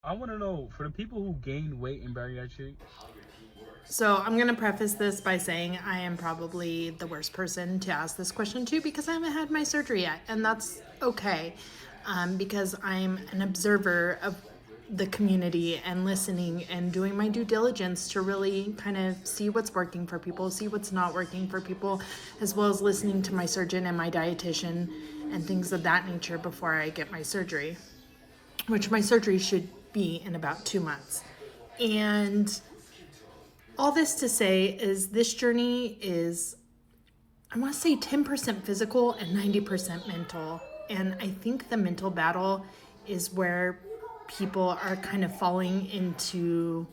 I want to know, for the people who gain weight in bariatric. So I'm going to preface this by saying I am probably the worst person to ask this question to because I haven't had my surgery yet. And that's okay, because I'm an observer of the community and listening and doing my due diligence to really kind of see what's working for people, see what's not working for people, as well as listening to my surgeon and my dietitian and things of that nature before I get my surgery, which my surgery should be in about 2 months. And all this to say is this journey is, I want to say 10% physical and 90% mental. And I think the mental battle is where people are kind of falling into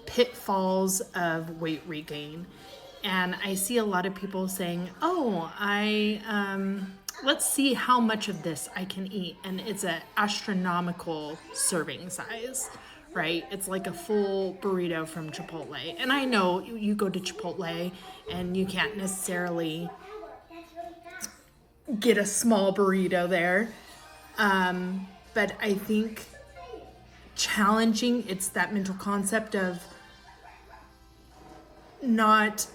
pitfalls of weight regain. And I see a lot of people saying, oh, let's see how much of this I can eat. And it's an astronomical serving size, right? It's like a full burrito from Chipotle. And I know you go to Chipotle and you can't necessarily get a small burrito there. But I think challenging, it's that mental concept of not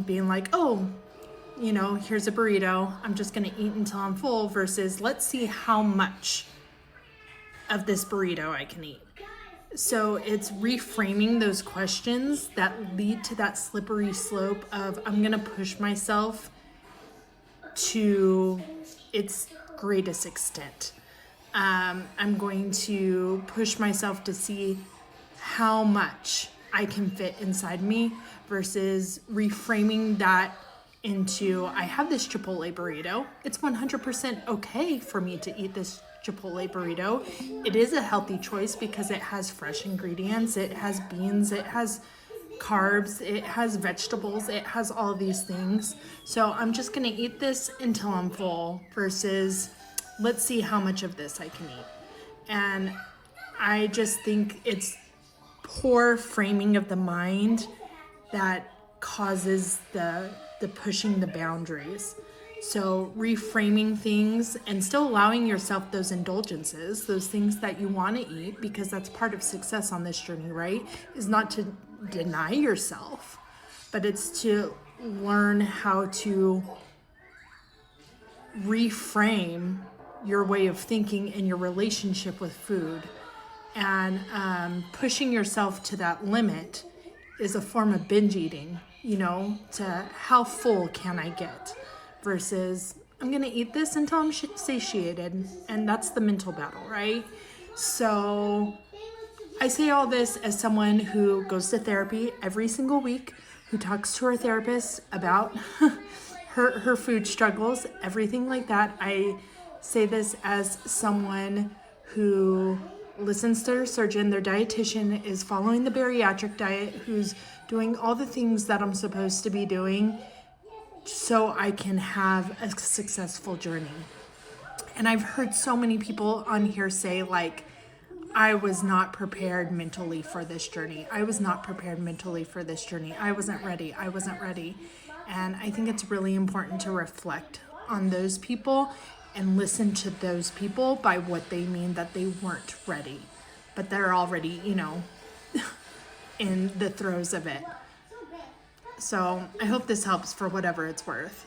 being like, oh, here's a burrito, I'm just gonna eat until I'm full, versus let's see how much of this burrito I can eat. So it's reframing those questions that lead to that slippery slope of I'm gonna push myself to its greatest extent. I'm going to push myself to see how much I can fit inside me versus reframing that into I have this Chipotle burrito. It's 100% okay for me to eat this Chipotle burrito. It is a healthy choice because it has fresh ingredients, it has beans, it has carbs, it has vegetables, it has all these things. So I'm just gonna eat this until I'm full versus let's see how much of this I can eat. And I just think it's poor framing of the mind that causes the pushing the boundaries. So reframing things and still allowing yourself those indulgences, those things that you want to eat, because that's part of success on this journey, right? Is not to deny yourself, but it's to learn how to reframe your way of thinking and your relationship with food. And pushing yourself to that limit is a form of binge eating, to how full can I get versus I'm going to eat this until I'm satiated. And that's the mental battle, right? So I say all this as someone who goes to therapy every single week, who talks to her therapist about her food struggles, everything like that. I say this as someone who listens to their surgeon, their dietitian is following the bariatric diet, who's doing all the things that I'm supposed to be doing so I can have a successful journey. And I've heard so many people on here say, like, I was not prepared mentally for this journey. I was not prepared mentally for this journey. I wasn't ready. And I think it's really important to reflect on those people and listen to those people by what they mean that they weren't ready, but they're already, in the throes of it. So I hope this helps for whatever it's worth.